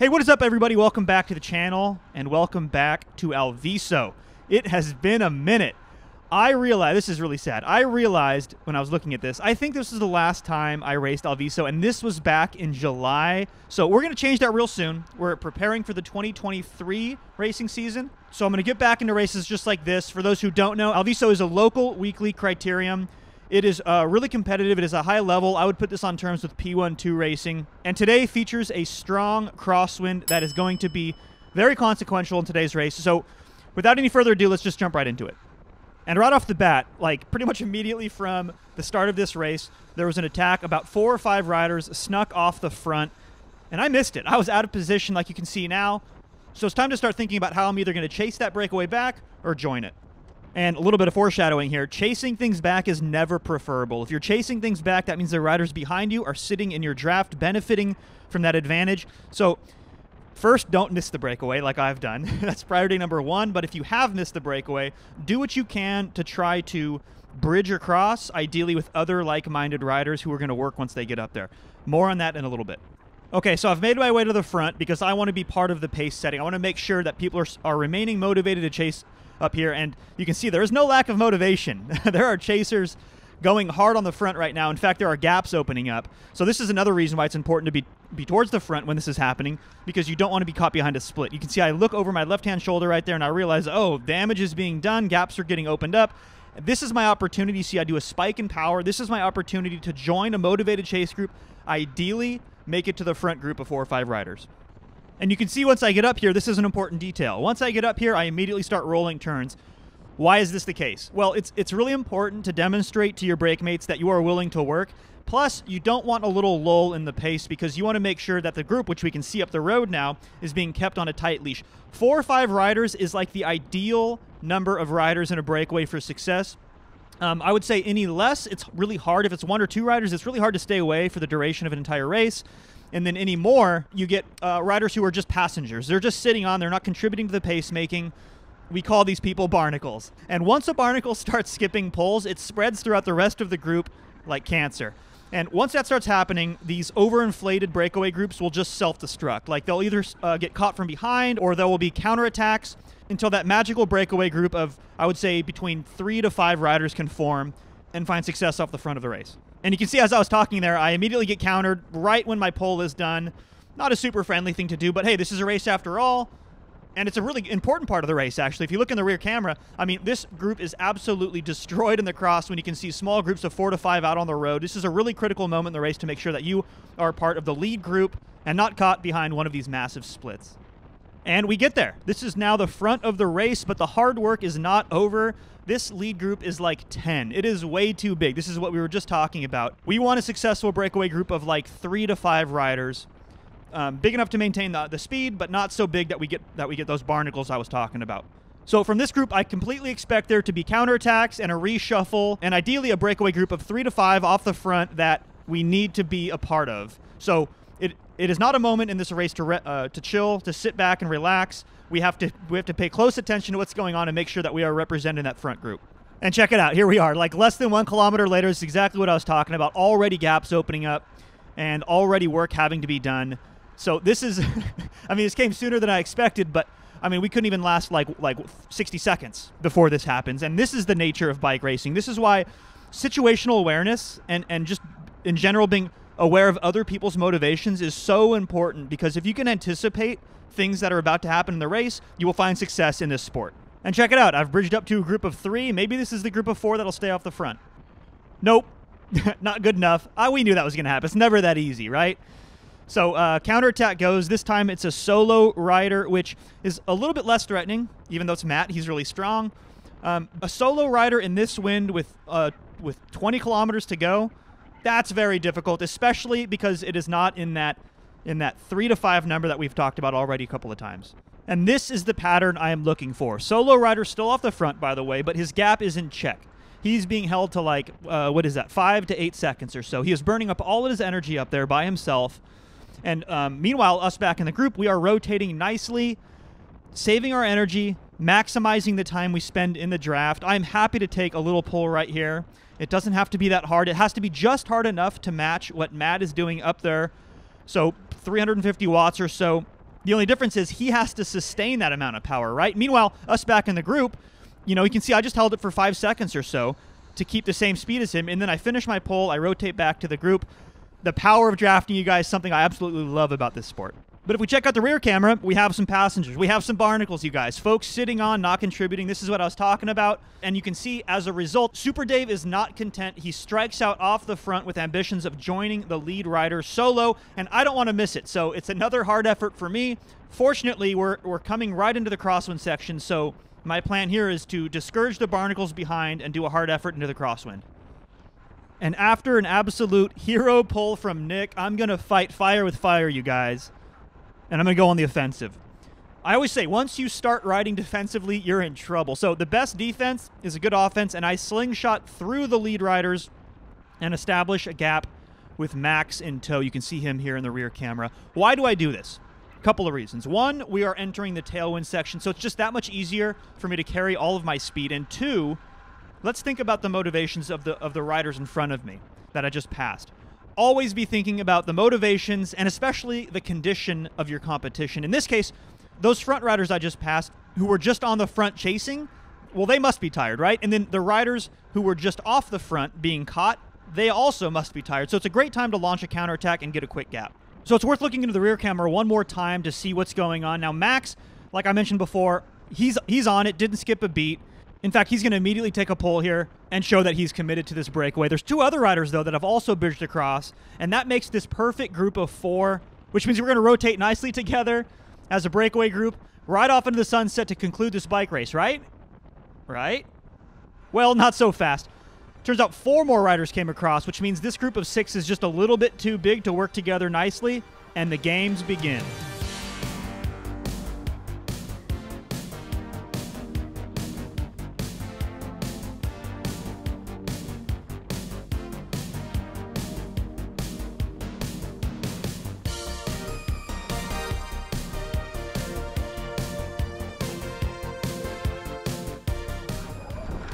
Hey, what is up, everybody? Welcome back to the channel, and welcome back to Alviso. It has been a minute. I realized, this is really sad, I realized when I was looking at this, I think this is the last time I raced Alviso, and this was back in July. So we're going to change that real soon. We're preparing for the 2023 racing season. So I'm going to get back into races just like this. For those who don't know, Alviso is a local weekly criterium. It is really competitive. It is a high level. I would put this on terms with P1-2 racing. And today features a strong crosswind that is going to be very consequential in today's race. So without any further ado, let's just jump right into it. And right off the bat, like pretty much immediately from the start of this race, there was an attack. About 4 or 5 riders snuck off the front, and I missed it. I was out of position like you can see now. So it's time to start thinking about how I'm either going to chase that breakaway back or join it. And a little bit of foreshadowing here. Chasing things back is never preferable. If you're chasing things back, that means the riders behind you are sitting in your draft, benefiting from that advantage. So first, don't miss the breakaway like I've done. That's priority number 1. But if you have missed the breakaway, do what you can to try to bridge across, ideally with other like-minded riders who are going to work once they get up there. More on that in a little bit. Okay, so I've made my way to the front because I want to be part of the pace setting. I want to make sure that people are remaining motivated to chase up here, and you can see there is no lack of motivation. There are chasers going hard on the front right now. In fact, there are gaps opening up. So this is another reason why it's important to be towards the front when this is happening, because you don't want to be caught behind a split. You can see I look over my left-hand shoulder right there, and I realize, oh, damage is being done. Gaps are getting opened up. This is my opportunity. See, I do a spike in power. This is my opportunity to join a motivated chase group, ideally make it to the front group of 4 or 5 riders. And you can see once I get up here, this is an important detail. Once I get up here, I immediately start rolling turns. Why is this the case? Well, it's really important to demonstrate to your breakmates that you are willing to work. Plus, you don't want a little lull in the pace because you want to make sure that the group, which we can see up the road now, is being kept on a tight leash. 4 or 5 riders is like the ideal number of riders in a breakaway for success. I would say any less, it's really hard. If it's 1 or 2 riders, it's really hard to stay away for the duration of an entire race. And then any more, you get riders who are just passengers. They're just sitting on, they're not contributing to the pace making. We call these people barnacles. And once a barnacle starts skipping poles, it spreads throughout the rest of the group like cancer. And once that starts happening, these overinflated breakaway groups will just self-destruct. Like they'll either get caught from behind or there will be counterattacks until that magical breakaway group of, I would say, between 3 to 5 riders can form and find success off the front of the race. And you can see as I was talking there, I immediately get countered right when my pole is done. Not a super friendly thing to do, but hey, this is a race after all. And it's a really important part of the race, actually. If you look in the rear camera, I mean, this group is absolutely destroyed in the cross when you can see small groups of 4 to 5 out on the road. This is a really critical moment in the race to make sure that you are part of the lead group and not caught behind one of these massive splits. And we get there. This is now the front of the race, but the hard work is not over. This lead group is like 10. It is way too big. This is what we were just talking about. We want a successful breakaway group of like 3 to 5 riders. Big enough to maintain the speed, but not so big that we get those barnacles I was talking about. So from this group, I completely expect there to be counterattacks and a reshuffle, and ideally a breakaway group of 3 to 5 off the front that we need to be a part of. So it is not a moment in this race to chill, to sit back and relax. We have to pay close attention to what's going on and make sure that we are representing that front group. And check it out. Here we are. Like less than 1 kilometer later, it's exactly what I was talking about. Already gaps opening up and already work having to be done. So this is, I mean, this came sooner than I expected, but I mean, we couldn't even last like 60 seconds before this happens. And this is the nature of bike racing. This is why situational awareness and just in general being aware of other people's motivations is so important, because if you can anticipate things that are about to happen in the race, you will find success in this sport. And check it out. I've bridged up to a group of 3. Maybe this is the group of 4 that'll stay off the front. Nope. Not good enough. We knew that was going to happen. It's never that easy, right? So counterattack goes. This time it's a solo rider, which is a little bit less threatening, even though it's Matt. He's really strong. A solo rider in this wind with 20 kilometers to go, that's very difficult, especially because it is not in that 3 to 5 number that we've talked about already a couple of times. And this is the pattern I am looking for. Solo rider still off the front, by the way, but his gap is in check. He's being held to like, what is that, 5 to 8 seconds or so. He is burning up all of his energy up there by himself. And meanwhile, us back in the group, we are rotating nicely, saving our energy, maximizing the time we spend in the draft. I'm happy to take a little pull right here. It doesn't have to be that hard. It has to be just hard enough to match what Matt is doing up there. So 350 watts or so. The only difference is he has to sustain that amount of power, right? Meanwhile, us back in the group, you can see I just held it for 5 seconds or so to keep the same speed as him, and then I finish my pull, I rotate back to the group. The power of drafting, you guys, something I absolutely love about this sport. But if we check out the rear camera, we have some passengers. We have some barnacles, you guys. Folks sitting on, not contributing. This is what I was talking about. And you can see, as a result, Super Dave is not content. He strikes out off the front with ambitions of joining the lead rider solo, and I don't want to miss it. So it's another hard effort for me. Fortunately, we're coming right into the crosswind section, so my plan here is to discourage the barnacles behind and do a hard effort into the crosswind. And after an absolute hero pull from Nick, I'm going to fight fire with fire, you guys. And I'm going to go on the offensive. I always say, once you start riding defensively, you're in trouble. So the best defense is a good offense, and I slingshot through the lead riders and establish a gap with Max in tow. You can see him here in the rear camera. Why do I do this? A couple of reasons. One, we are entering the tailwind section, so it's just that much easier for me to carry all of my speed. And two, let's think about the motivations of the riders in front of me that I just passed. Always be thinking about the motivations and especially the condition of your competition. In this case, those front riders I just passed who were just on the front chasing, well, they must be tired, right? And then the riders who were just off the front being caught, they also must be tired. So it's a great time to launch a counterattack and get a quick gap. So it's worth looking into the rear camera one more time to see what's going on. Now, Max, like I mentioned before, he's on it, didn't skip a beat. In fact, he's going to immediately take a pull here and show that he's committed to this breakaway. There's 2 other riders, though, that have also bridged across, and that makes this perfect group of 4, which means we're going to rotate nicely together as a breakaway group right off into the sunset to conclude this bike race, right? Right? Well, not so fast. Turns out 4 more riders came across, which means this group of 6 is just a little bit too big to work together nicely, and the games begin.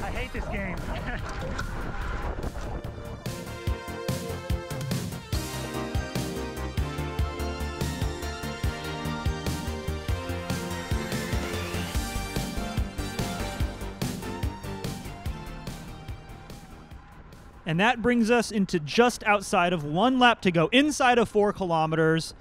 I hate this game. And that brings us into just outside of 1 lap to go, inside of 4 kilometers.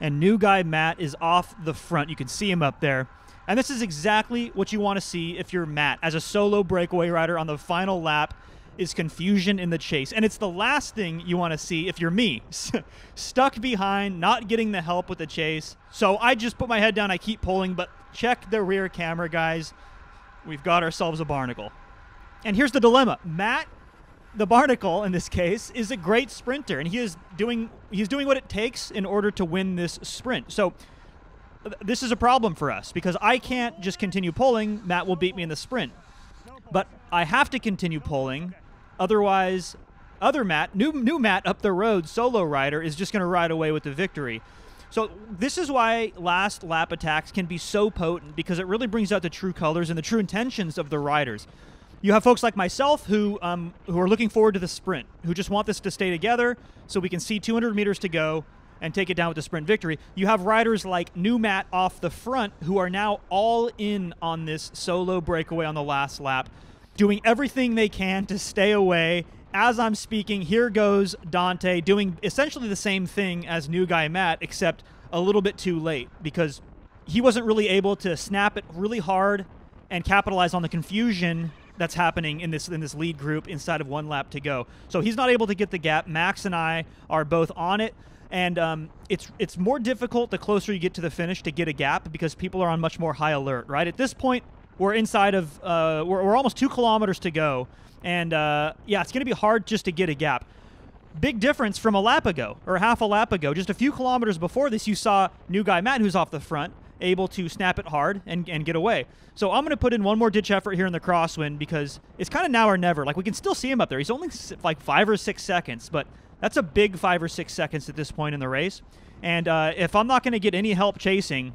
And new guy Matt is off the front. You can see him up there. And this is exactly what you want to see if you're Matt. As a solo breakaway rider on the final lap is confusion in the chase. And it's the last thing you want to see if you're me. Stuck behind, not getting the help with the chase. So I just put my head down, I keep pulling, but check the rear camera, guys. We've got ourselves a barnacle. And here's the dilemma. Matt, the barnacle in this case, is a great sprinter, and he's doing what it takes in order to win this sprint. So this is a problem for us because I can't just continue pulling. Matt will beat me in the sprint. But I have to continue pulling, otherwise other Matt, new Matt up the road, solo rider, is just going to ride away with the victory. So this is why last lap attacks can be so potent, because it really brings out the true colors and the true intentions of the riders. You have folks like myself who are looking forward to the sprint, who just want this to stay together so we can see 200 meters to go and take it down with the sprint victory. You have riders like new Matt off the front who are now all in on this solo breakaway on the last lap, doing everything they can to stay away. As I'm speaking, here goes Dante doing essentially the same thing as new guy Matt, except a little bit too late, because he wasn't really able to snap it really hard and capitalize on the confusion that's happening in this lead group inside of 1 lap to go. So he's not able to get the gap. Max and I are both on it, and it's more difficult the closer you get to the finish to get a gap, because people are on much more high alert, right? At this point, we're inside of we're almost 2 kilometers to go, and yeah, it's going to be hard just to get a gap. Big difference from a lap ago, or half a lap ago. Just a few kilometers before this, you saw new guy Matt, who's off the front, able to snap it hard and get away. So I'm going to put in one more ditch effort here in the crosswind, because it's kind of now or never. Like, we can still see him up there. He's only like 5 or 6 seconds, but that's a big 5 or 6 seconds at this point in the race. And if I'm not going to get any help chasing,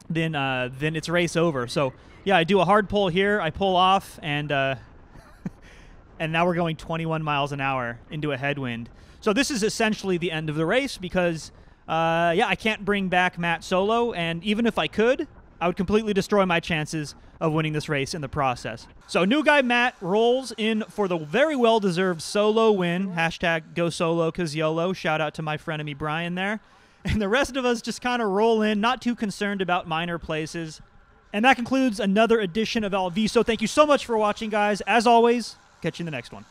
then it's race over. So yeah, I do a hard pull here. I pull off, and and now we're going 21 miles an hour into a headwind. So this is essentially the end of the race, because Yeah, I can't bring back Matt solo, and even if I could, I would completely destroy my chances of winning this race in the process. So new guy Matt rolls in for the very well-deserved solo win. Hashtag go solo 'cause YOLO. Shout out to my frenemy Brian there. And the rest of us just kind of roll in, not too concerned about minor places. And that concludes another edition of Alviso. Thank you so much for watching, guys. As always, catch you in the next one.